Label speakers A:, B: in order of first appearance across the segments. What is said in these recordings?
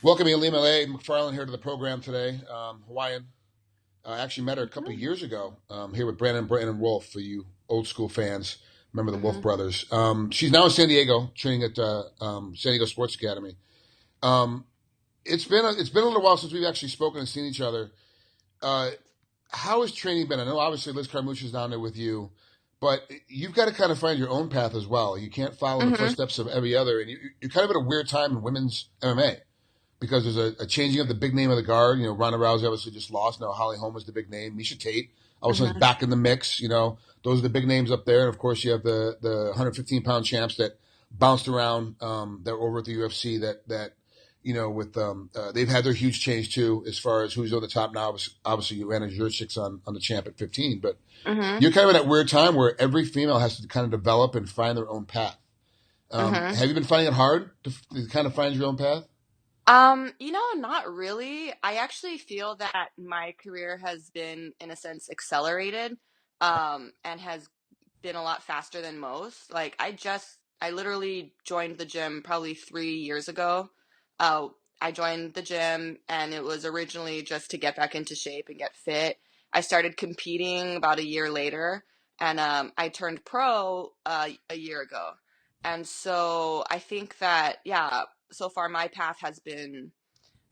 A: Welcome, Ilima-Lei MacFarlane here to the program today. Hawaiian. I actually met her a couple of years ago here with Brandon Wolf for you old school fans. Remember the Wolf
B: Mm-hmm.
A: brothers. She's now in San Diego training at San Diego Sports Academy. Um, it's been a little while since we've actually spoken and seen each other. Uh, how has training been? I know obviously Liz Carmouche is down there with you, but you've got to kind of find your own path as well. You can't follow in the
B: Mm-hmm.
A: footsteps of every other, and you're kind of at a weird time in women's MMA because there's a changing of the big name of the guard. You know, Ronda Rousey obviously just lost. Now Holly Holm is the big name. Misha Tate also is
B: Mm-hmm.
A: back in the mix. You know, those are the big names up there. And of course, you have the 115-pound champs that bounced around that were over at the UFC that you know with they've had their huge change too as far as who's on the top now. Obviously, you ran a Jurcic's on the champ at 15, but
B: Mm-hmm.
A: you're kind of in that weird time where every female has to kind of develop and find their own path.
B: Mm-hmm.
A: Have you been finding it hard to kind of find your own path?
B: Not really. I actually feel that my career has been, in a sense, accelerated, and has been a lot faster than most. I literally joined the gym probably 3 years ago. Uh, I joined the gym and it was originally just to get back into shape and get fit. I started competing about a year later, and I turned pro a year ago. And so I think that, yeah, so far my path has been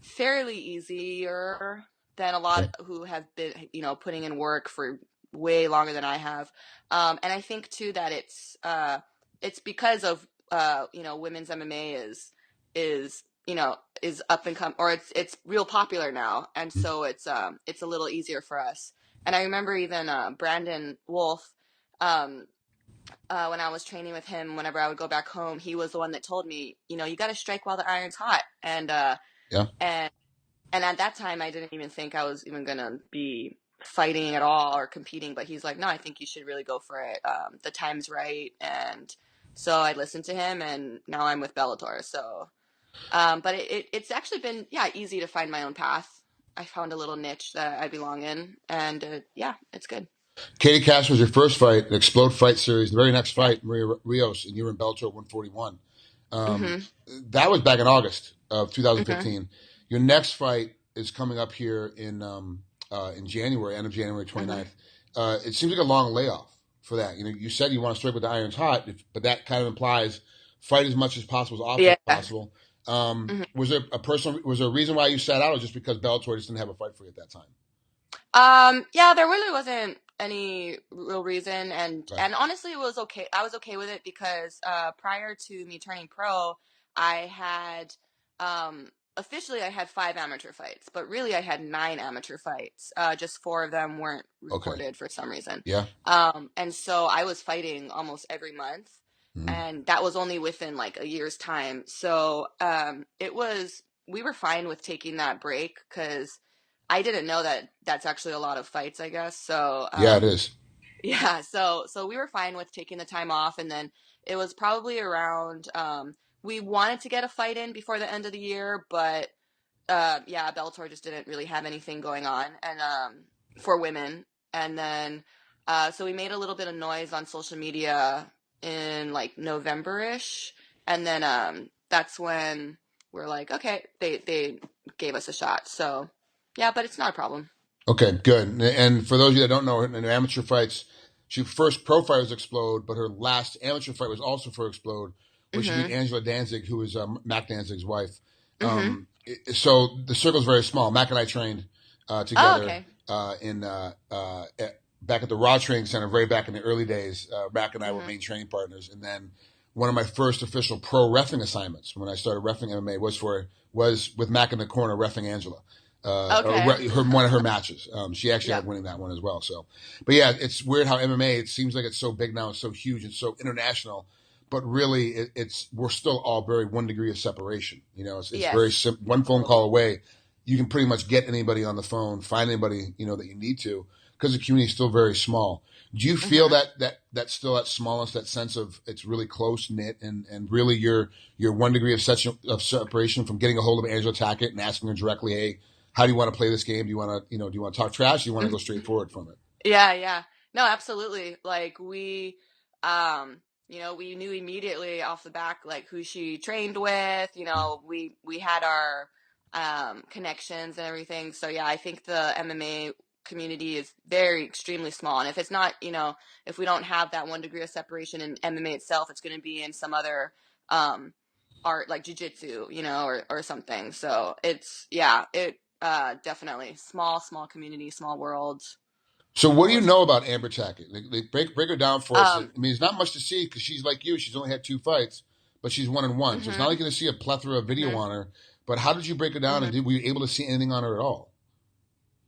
B: fairly easier than a lot
A: Okay.
B: who have been, putting in work for way longer than I have. And I think too that it's because of women's MMA is up and come, or it's real popular now, and so it's a little easier for us. And I remember even Brandon Wolf, um, when I was training with him, whenever I would go back home, he was the one that told me, you got to strike while the iron's hot.
A: Yeah.
B: And and at that time, I didn't even think I was even gonna be fighting at all or competing. But he's like, no, I think you should really go for it. The time's right. And so I listened to him, and now I'm with Bellator. So, but it's actually been, yeah, easy to find my own path. I found a little niche that I belong in, and yeah, it's good.
A: Katie Cash was your first fight, the Explode Fight Series. The very next
B: Yeah.
A: fight, Maria Rios, and you were in Bellator 141. Um,
B: Mhm.
A: that was back in August of
B: Mhm.
A: 2015. Your next fight is coming up here in January, end of January
B: Mhm.
A: 29th. It seems like a long layoff for that. You know, you said you want to strike with the irons hot, but that kind of implies fight as much as possible, as often as
B: Yeah.
A: possible.
B: Mhm.
A: Was there a reason why you sat out, or just because Bellator just didn't have a fight for you at that time?
B: Yeah, there really wasn't any real reason,
A: Okay.
B: and honestly, it was okay. I was okay with it because prior to me turning pro, I had officially I had 5 amateur fights, but really I had 9 amateur fights. Just 4 of them weren't
A: Okay.
B: recorded for some reason.
A: Yeah.
B: And so I was fighting almost every month,
A: Mhm.
B: and that was only within like a year's time. So we were fine with taking that break because I didn't know that that's actually a lot of fights, I guess. So,
A: Yeah, it is.
B: yeah, so we were fine with taking the time off, and then it was probably around we wanted to get a fight in before the end of the year, but yeah, Bellator just didn't really have anything going on, and for women. And then so we made a little bit of noise on social media in like November-ish, and then that's when we're like, okay, they gave us a shot. So, yeah, but it's not a problem.
A: Okay, good. And for those of you that don't know, in amateur fights, she first pro fight was Explode, but her last amateur fight was also for Explode, where she beat
B: Mhm.
A: Angela Danzig, who is Mac Danzig's wife.
B: Mhm.
A: So the circle's very small. Mac and I trained
B: Oh,
A: together
B: okay.
A: back at the Raw Training Center, very back in the early days. Mac and I were
B: Mhm.
A: main training partners, and then one of my first official pro reffing assignments when I started reffing MMA was with Mac in the corner reffing Angela.
B: Okay.
A: One of her matches. She actually
B: Yeah.
A: ended up winning that one as well. So, but yeah, it's weird how MMA. It seems like it's so big now, it's so huge, it's so international, but really, it's we're still all very 1 degree of separation. You know, it's very
B: Yes.
A: simple. One phone call
B: Totally.
A: away, you can pretty much get anybody on the phone, find anybody that you need to, because the community is still very small. Do you feel
B: Mhm.
A: that still that smallness, that sense of it's really close knit, and really you're 1 degree of such of separation from getting a hold of Angela Tackett and asking her directly, hey, how do you want to play this game? Do you want to, do you want to talk trash? Do you want to go straight forward from it?
B: Yeah, yeah. No, absolutely. Like we knew immediately off the back like who she trained with. We had our connections and everything. So yeah, I think the MMA community is very extremely small. And if it's not, if we don't have that 1 degree of separation in MMA itself, it's going to be in some other art like jujitsu, or something. So definitely small community, small world,
A: So
B: of
A: what do you
B: course.
A: know about Amber Tackett? Break her down for us. I
B: Um,
A: mean, there's not much to see because she's like you. She's only had 2 fights, but she's 1-1. So it's not like
B: mhm,
A: you're going to see a plethora of video
B: mhm,
A: on her. But how did you break her down, and
B: mhm.
A: were you able to see anything on her at all?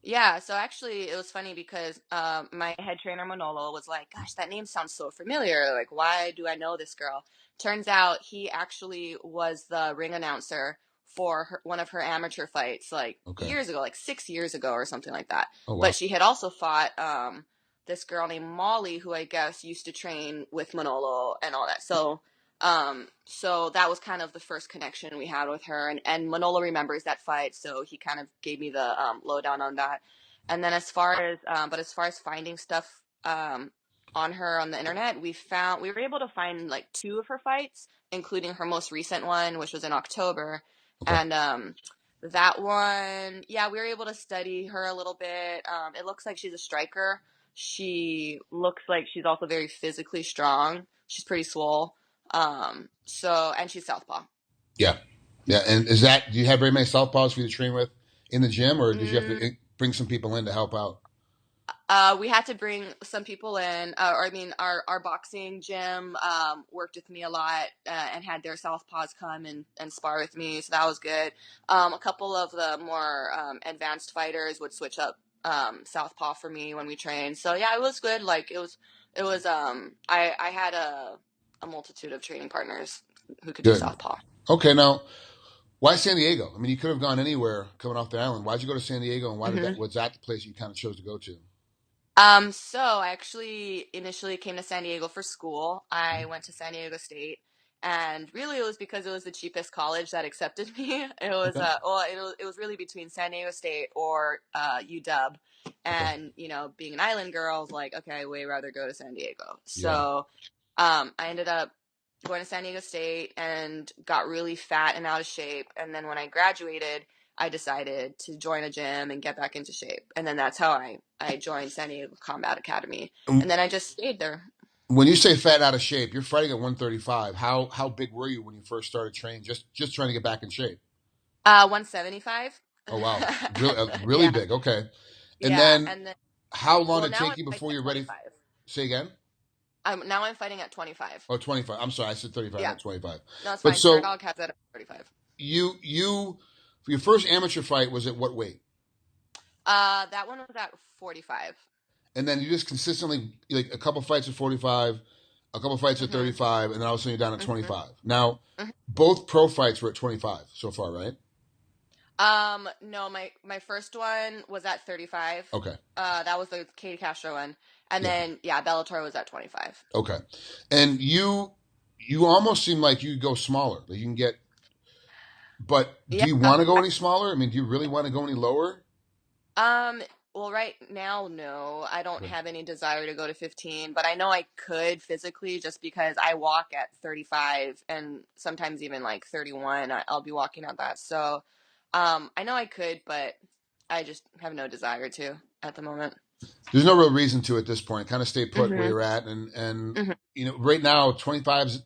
B: Yeah, so actually it was funny because my head trainer Manolo was like, "Gosh, that name sounds so familiar. Like, why do I know this girl?" Turns out he actually was the ring announcer for one of her amateur fights, like
A: Okay.
B: years ago, like 6 years ago or something like that.
A: Oh
B: But
A: wow.
B: she had also fought this girl named Molly, who I guess used to train with Manolo and all that. So that was kind of the first connection we had with her, and Manolo remembers that fight, so he kind of gave me the lowdown on that. And then as far as finding stuff on her on the internet, we were able to find like 2 of her fights, including her most recent one, which was in October,
A: Okay.
B: and that one, yeah, we were able to study her a little bit. It looks like she's a striker. She looks like she's also very physically strong. She's pretty swole. And she's southpaw.
A: Yeah. Yeah. And do you have very many southpaws for you to train with in the gym, or did you have to
B: Mm,
A: bring some people in to help out?
B: we had to bring some people in, or I mean, our boxing gym worked with me a lot and had their southpaws come and spar with me, so that was good. A couple of the more advanced fighters would switch up southpaw for me when we trained. So yeah, it was good. Like it was. I had a multitude of training partners who could do
A: Good.
B: southpaw.
A: Okay. Now, why San Diego? I mean, you could have gone anywhere coming off the island. Why'd you go to San Diego, and why did that?
B: Mm-hmm.
A: Was that the place you kind of chose to go to?
B: So I actually initially came to San Diego for school. I went to San Diego State, and really it was because it was the cheapest college that accepted me.
A: Okay.
B: It was really between San Diego State or UW,
A: Okay.
B: and being an island girl, I was like, okay, I way rather go to San Diego.
A: Yeah.
B: So, I ended up going to San Diego State and got really fat and out of shape, and then when I graduated, I decided to join a gym and get back into shape. And then that's how I joined San Diego Combat Academy. And then I just stayed there.
A: When you say fat out of shape, you're fighting at 135. How big were you when you first started training? Just trying to get back in shape.
B: 175.
A: Oh wow, really really
B: Yeah.
A: big. Okay, and
B: Yeah.
A: then
B: And then,
A: how long
B: well,
A: did it
B: now
A: take
B: I'm
A: you
B: fighting
A: before
B: at
A: you're ready?
B: 25.
A: Say again.
B: Now I'm fighting at 25.
A: Oh, 25. I'm sorry, I said 35,
B: Yeah.
A: not 25.
B: No, it's
A: But
B: fine.
A: so
B: Dog has that at 35.
A: you for your first amateur fight was at what weight?
B: That one was at 45.
A: And then you just consistently like a couple fights at 45, a couple fights at
B: Mm-hmm.
A: 35, and then all of a sudden you're down at
B: Mm-hmm.
A: 25. Now,
B: Mm-hmm.
A: both pro fights were at 25 so far, right?
B: No, my first one was at 35.
A: Okay.
B: That was the Katie Castro one. And
A: Yeah.
B: then, yeah, Bellator was at 25.
A: Okay. And you almost seem like you go smaller. That you can get. But do
B: Yeah.
A: you want to go any smaller? I mean, do you really want to go any lower?
B: Um, well, right now, no, I don't
A: Okay.
B: have any desire to go to 15, but I know I could physically just because I walk at 35 and sometimes even like 31. I'll be walking at that. So, I know I could, but I just have no desire to at the moment.
A: There's no real reason to at this point. Kind of stay put where
B: Mm-hmm.
A: you're at, and
B: Mm-hmm.
A: right now 25's.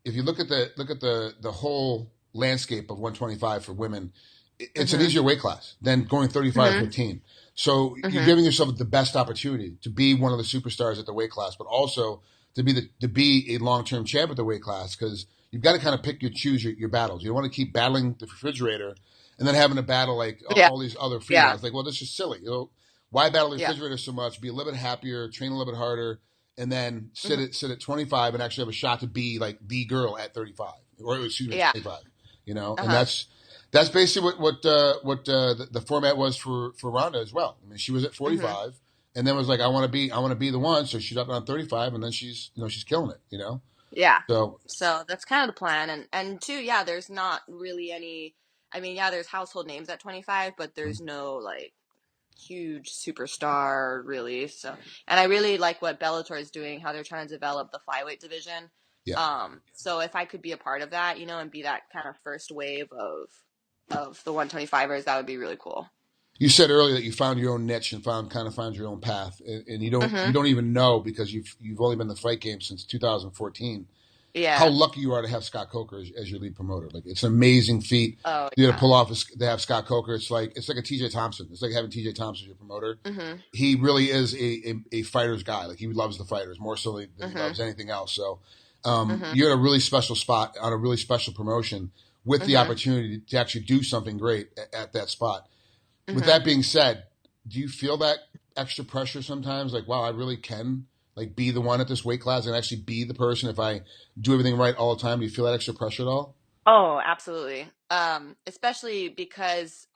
A: If you look at the whole landscape of 125 for women, it's an
B: Mm-hmm.
A: easier weight class than going 35
B: Mm-hmm.
A: 15. So you're
B: Mm-hmm.
A: giving yourself the best opportunity to be one of the superstars at the weight class, but also to be a long term champ at the weight class because you've got to kind of choose your battles. You don't want to keep battling the refrigerator and then having to battle like
B: Yeah.
A: all these other free
B: Yeah.
A: guys. Like, well, this is silly. Why battle the
B: Yeah.
A: refrigerator so much? Be a little bit happier, train a little bit harder, and then sit
B: Mm-hmm.
A: at 25 and actually have a shot to be like the girl at 35 or excuse me
B: Yeah.
A: 25. And
B: Uh-huh.
A: that's basically what the format was for Ronda as well. I mean, she was at
B: Mm-hmm.
A: 45 and then was like, I want to be the one. So she's up on 35 and then she's killing it.
B: Yeah.
A: So
B: So that's kind of the plan. And two, yeah, there's not really any, I mean, yeah, there's household names at 25, but there's no like huge superstar really. So, and I really like what Bellator is doing, how they're trying to develop the flyweight division.
A: yeah,
B: So if I could be a part of that, and be that kind of first wave of the 125ers, that would be really cool.
A: You said earlier that you found your own niche and found your own path, and you don't even know because you've only been in the fight game since 2014. How
B: Yeah.
A: lucky you are to have Scott Coker as your lead promoter. Like, it's an amazing feat
B: Oh,
A: you to
B: yeah.
A: pull off to have Scott Coker. It's like a TJ Thompson. It's like having TJ Thompson as your promoter. He really is a fighter's guy. Like, he loves the fighters more so than he loves anything else. So you're in a really special spot on a really special promotion with the opportunity to actually do something great at that spot. With that being said, do you feel that extra pressure sometimes? Like, wow, I really can like be the one at this weight class and actually be the person if I do everything right all the time. Do you feel that extra pressure at all?
B: Oh, absolutely. Especially because,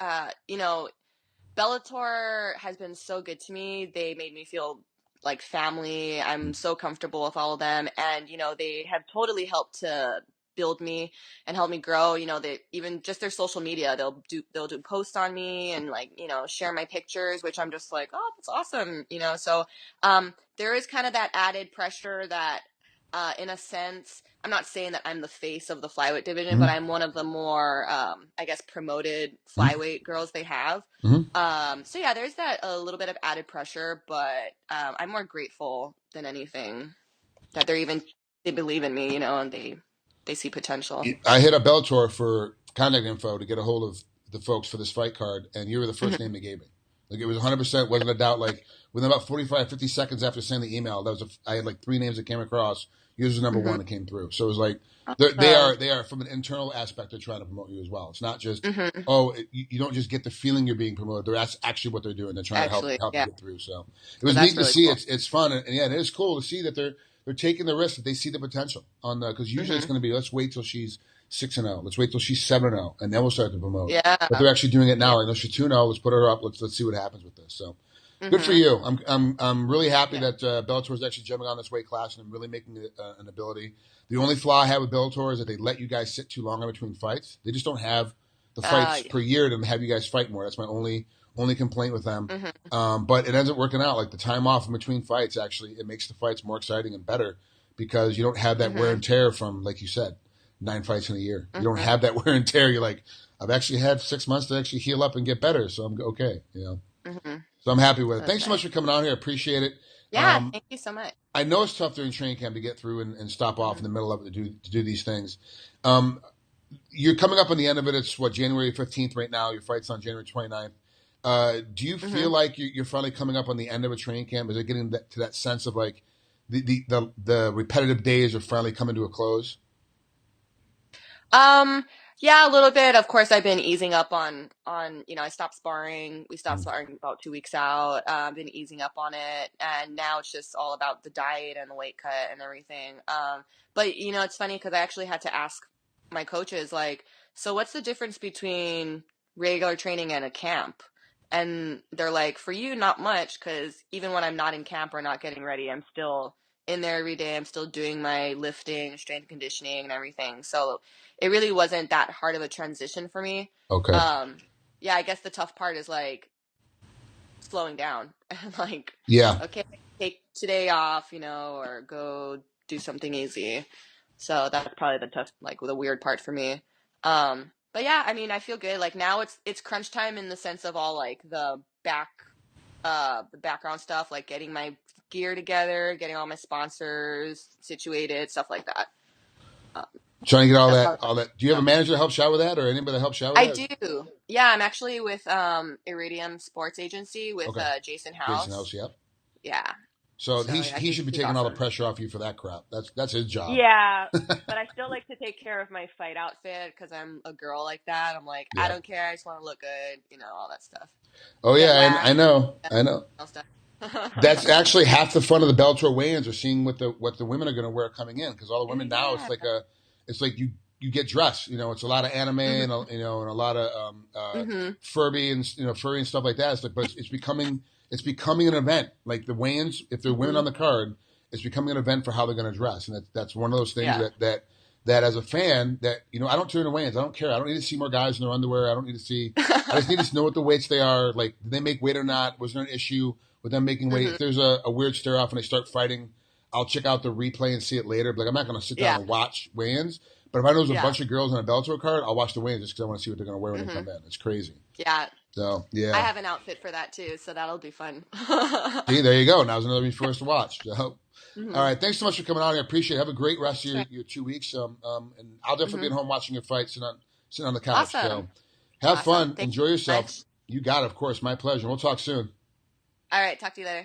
B: Bellator has been so good to me. They made me feel like family. I'm so comfortable with all of them. And, they have totally helped to build me and help me grow. They even just their social media, they'll do posts on me and like, share my pictures, which I'm just like, oh, that's awesome. So there is kind of that added pressure that in a sense, I'm not saying that I'm the face of the flyweight division, but
A: Mm-hmm.
B: I'm one of the more, I guess, promoted
A: Mm-hmm.
B: flyweight girls they have.
A: Mm-hmm.
B: So yeah, there's that a little bit of added pressure, but I'm more grateful than anything that they believe in me, and they see potential.
A: I hit up Bellator for contact info to get a hold of the folks for this fight card, and you were the first name they gave me. Like, it was 100%, wasn't a doubt. Like, within about 45, 50 seconds after sending the email, I had like 3 names that came across. Yours was number one that came through. So it was like, they are from an internal aspect, they're trying to promote you as well. It's not just, you don't just get the feeling you're being promoted. That's actually what they're doing. They're trying to help
B: Yeah.
A: you get through. So it
B: So
A: was
B: that's
A: neat to
B: really
A: see.
B: cool.
A: It's fun. And yeah, it is cool to see that they're taking the risk, that they see the potential on because usually it's going to be, let's wait till she's 6-0. Let's wait till she's 7-0, and then we'll start to promote.
B: Yeah.
A: But they're actually doing it now. Like, no, she's 2-0. Let's put her up. Let's see what happens with this. So good for you. I'm really happy that Bellator is actually jumping on this weight class and really making it an ability. The only flaw I have with Bellator is that they let you guys sit too long in between fights. They just don't have the fights per year to have you guys fight more. That's my only complaint with them. But it ends up working out. Like, the time off in between fights, actually, it makes the fights more exciting and better because you don't have that wear and tear from, like you said, 9 fights in a year. You don't have that wear and tear. You're like, I've actually had 6 months to actually heal up and get better, so I'm okay. So I'm happy with it. Thanks so much for coming on here. Appreciate it.
B: Yeah, thank you so much.
A: I know it's tough during training camp to get through and stop off in the middle of it to do these things. You're coming up on the end of it. It's January 15th right now. Your fight's on January 29th. Do you feel like you're finally coming up on the end of a training camp? Is it getting to that sense of like the repetitive days are finally coming to a close?
B: Yeah, a little bit. Of course, I've been easing up on, I stopped sparring. We stopped sparring about 2 weeks out. Been easing up on it. And now it's just all about the diet and the weight cut and everything. But it's funny because I actually had to ask my coaches, like, so what's the difference between regular training and a camp? And they're like, for you, not much, because even when I'm not in camp or not getting ready, I'm still in there every day. I'm still doing my lifting, strength conditioning and everything. So it really wasn't that hard of a transition for me.
A: Okay.
B: Yeah, I guess the tough part is like slowing down and like,
A: Yeah.
B: okay, take today off, or go do something easy. So that's probably the weird part for me. But yeah, I mean, I feel good. Like, now it's crunch time in the sense of all like the background stuff, like getting my gear together, getting all my sponsors situated, stuff like that.
A: Trying to get all that. Do you have a manager that helps you out with that, or anybody that helps you out with
B: I
A: that?
B: do. Yeah, I'm actually with Iridium Sports Agency with Jason House.
A: Jason House, yep.
B: Yeah.
A: So he should be taking all the pressure off you for that crap. That's his job.
B: Yeah, but I still like to take care of my fight outfit because I'm a girl like that. I'm like, I don't care. I just want to look good, all that stuff.
A: Oh yeah, I know. That's actually half the fun of the Bellator weigh-ins, are seeing what the women are going to wear coming in, because all the women now it's like you get dressed. It's a lot of anime and and a lot of Furby and furry and stuff like that. It's like, but it's becoming an event. Like, the weigh-ins, if there are women on the card, it's becoming an event for how they're going to dress, and that's one of those things that as a fan, that I don't tune in weigh-ins. I don't care. I don't need to see more guys in their underwear. I don't need to see. I just need to know what the weights they are. Like, did they make weight or not? Was there an issue with them making weight? If there's a weird stare-off and they start fighting, I'll check out the replay and see it later. But like, I'm not going to sit down and watch weigh-ins. But if I know there's a
B: Yeah.
A: bunch of girls on a Bellator card, I'll watch the weigh-in just because I want to see what they're going to wear when they come in. It's crazy.
B: Yeah.
A: So,
B: I
A: yeah.
B: have an outfit for that too, so that'll be fun.
A: See, there you go. Now's another reason for us to watch. So, all
B: Mhm.
A: right. Thanks so much for coming on. I appreciate it. Have a great rest of your 2 weeks. And I'll definitely be at home watching your fight, sitting on the couch.
B: Awesome.
A: So have fun.
B: Thank
A: Enjoy
B: you so
A: yourself.
B: much.
A: You got it, of course. My pleasure. We'll talk soon.
B: All right. Talk to you later.